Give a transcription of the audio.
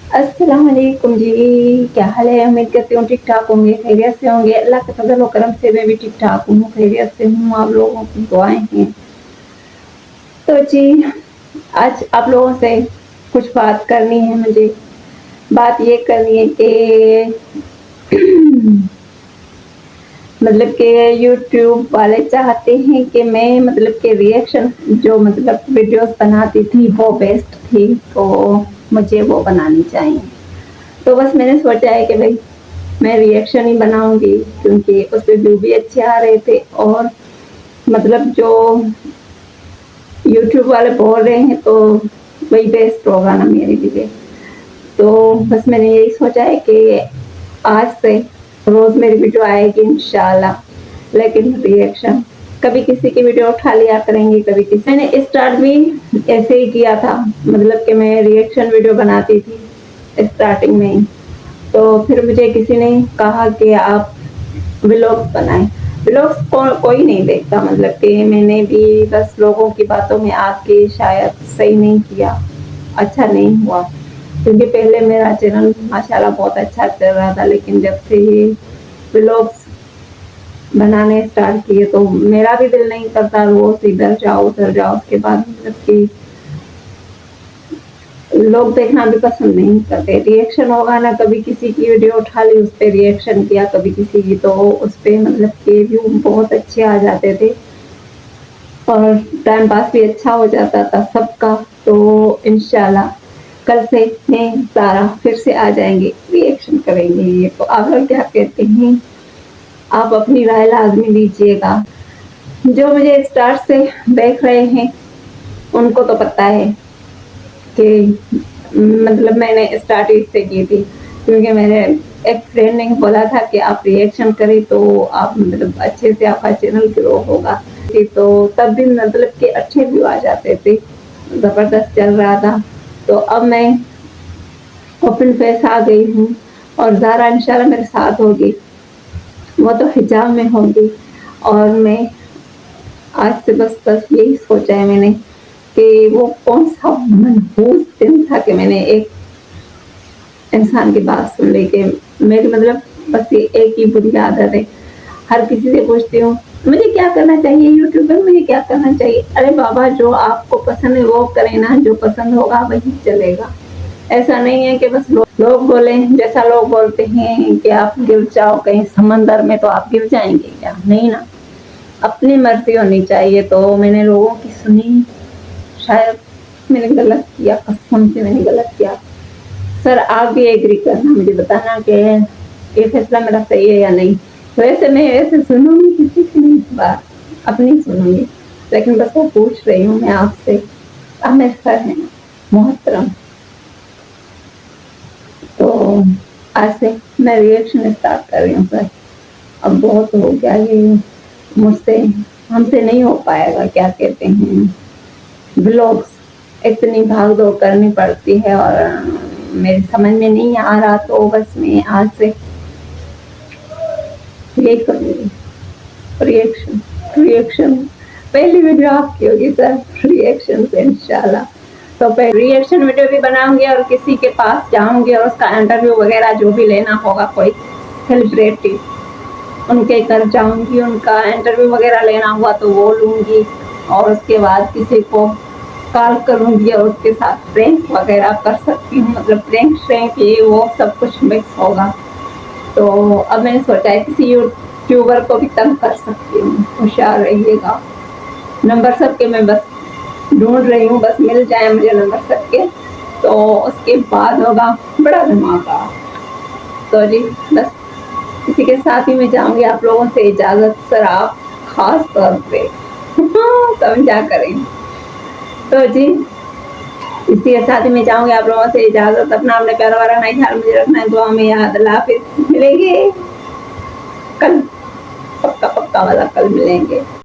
अस्सलाम वालेकुम जी। क्या हाल है? उम्मीद करती हूँ ठीक ठाक होंगे, खैरियत से होंगे। अल्लाह के फजल और करम से मैं भी ठीक ठाक हूँ, खैरियत से हूँ। आप लोगों की दुआएं हैं। तो जी, आज आप लोगों से कुछ बात करनी है मुझे। बात ये करनी है कि मतलब कि यूट्यूब वाले चाहते हैं कि मैं मतलब कि रिएक्शन जो मतलब वीडियोस बनाती थी वो बेस्ट थी, तो मुझे वो बनानी चाहिए। तो बस मैंने सोचा है कि भाई मैं रिएक्शन ही बनाऊंगी, क्योंकि उस पे व्यू भी अच्छे आ रहे थे और मतलब जो यूट्यूब वाले बोल रहे हैं तो वही बेस्ट होगा ना मेरे लिए। तो बस मैंने यही सोचा है कि आज से रोज मेरी वीडियो आएगी इंशाल्लाह, लेकिन रिएक्शन कभी किसी की वीडियो उठा लिया करेंगे, कभी किसी। मैंने स्टार्ट भी ऐसे ही किया था, मतलब कि मैं रिएक्शन वीडियो बनाती थी स्टार्टिंग में ही। तो फिर मुझे किसी ने कहा कि आप व्लॉग्स बनाएं। व्लॉग्स कोई नहीं देखता, मतलब कि मैंने भी बस लोगों की बातों में आके शायद सही नहीं किया, अच्छा नहीं हुआ। क्योंकि पहले मेरा चैनल माशाल्लाह बहुत अच्छा चल रहा था, लेकिन जब से ये व्लॉग्स बनाने स्टार्ट किए तो मेरा भी दिल नहीं करता रोज इधर जाओ उधर जाओ। उसके बाद मतलब कि लोग देखना भी पसंद नहीं करते। रिएक्शन होगा ना, कभी किसी की वीडियो उठा ली उस पर रिएक्शन किया, कभी किसी की, तो उस पर मतलब के व्यू बहुत अच्छे आ जाते थे और टाइम पास भी अच्छा हो जाता था सबका। तो इंशाल्लाह कल से मैं सारा फिर से आ जाएंगे, रिएक्शन करेंगे। ये तो आप लोग क्या कहते हैं? आप अपनी राय लाजमी दीजिएगा। जो मुझे स्टार्ट से देख रहे हैं उनको तो पता है कि मतलब मैंने स्टार्ट इससे की थी, क्योंकि मेरे एक फ्रेंड ने बोला था कि आप रिएक्शन करें तो आप मतलब अच्छे से आपका चैनल ग्रो होगा। तो तब भी मतलब कि अच्छे व्यू आ जाते थे, जबरदस्त चल रहा था। तो अब मैं ओपन फेस आ गई हूँ और ज़ारा इंशाल्लाह मेरे साथ होगी। वो तो हिजाब में होगी और मैं आज से बस यही सोचा है मैंने कि वो कौन सा मनहूस दिन था कि मैंने एक इंसान की बात सुन ली। कि मेरी मतलब बस ये एक ही बुरी आदत है, हर किसी से पूछती हूँ मुझे क्या करना चाहिए यूट्यूब में, मुझे क्या करना चाहिए। अरे बाबा, जो आपको पसंद है वो करें ना, जो पसंद होगा वही चलेगा। ऐसा नहीं है कि बस लोग बोले जैसा लोग बोलते हैं कि आप गिर जाओ कहीं समंदर में, तो आप गिर जाएंगे क्या? नहीं ना, अपनी मर्जी होनी चाहिए। तो मैंने लोगों की सुनी, शायद मैंने गलत किया, कसम से मैंने गलत किया। सर आप भी एग्री करना, मुझे बताना कि ये फैसला मेरा सही है या नहीं। वैसे मैं ऐसे सुनूंगी किसी की नहीं, इस बार अपनी सुनूंगी, लेकिन बस वो पूछ रही हूँ मैं आपसे। आप मेरे सर हैं मोहतरम, तो आज से मैं रिएक्शन स्टार्ट कर रही हूँ सर। अब बहुत हो गया ये, मुझसे हमसे नहीं हो पाएगा। क्या कहते हैं, व्लॉग्स इतनी भाग दौड़ करनी पड़ती है और मेरे समझ में नहीं आ रहा, तो बस मैं आज से यही करूँगी, रिएक्शन। रिएक्शन पहली वीडियो आपकी होगी सर, रिएक्शन से इंशाल्लाह। तो पहले रिएक्शन वीडियो भी बनाऊंगी और किसी के पास जाऊंगी और उसका इंटरव्यू वगैरह जो भी लेना होगा, कोई सेलिब्रिटी उनके घर जाऊंगी, उनका इंटरव्यू वगैरह लेना हुआ तो वो लूंगी। और उसके बाद किसी को कॉल करूंगी और उसके साथ प्रैंक वगैरह कर सकती हूँ, मतलब प्रैंक श्रैंक ये वो सब कुछ मिक्स होगा। तो अब मैंने सोचा है किसी यूट्यूबर को भी तंग कर सकती हूँ। होशियार रहिएगा। नंबर सबके मैं बस ढूंढ रही हूँ, बस मिल जाए मुझे नंबर सबके, तो उसके बाद होगा बड़ा धमाका। तो जी बस इसी के साथ ही मैं चाहूंगी आप लोगों से इजाजत। सर आप खास तौर पे समझा करें। तो जी इसी के साथ ही मैं चाहूंगी आप लोगों से इजाजत। अपना अपने प्यार वाला नहीं ख्याल मुझे रखना है, दुआ में याद। अल्लाह हाफिज। मिलेंगे कल, पक्का पक्का वाला कल मिलेंगे।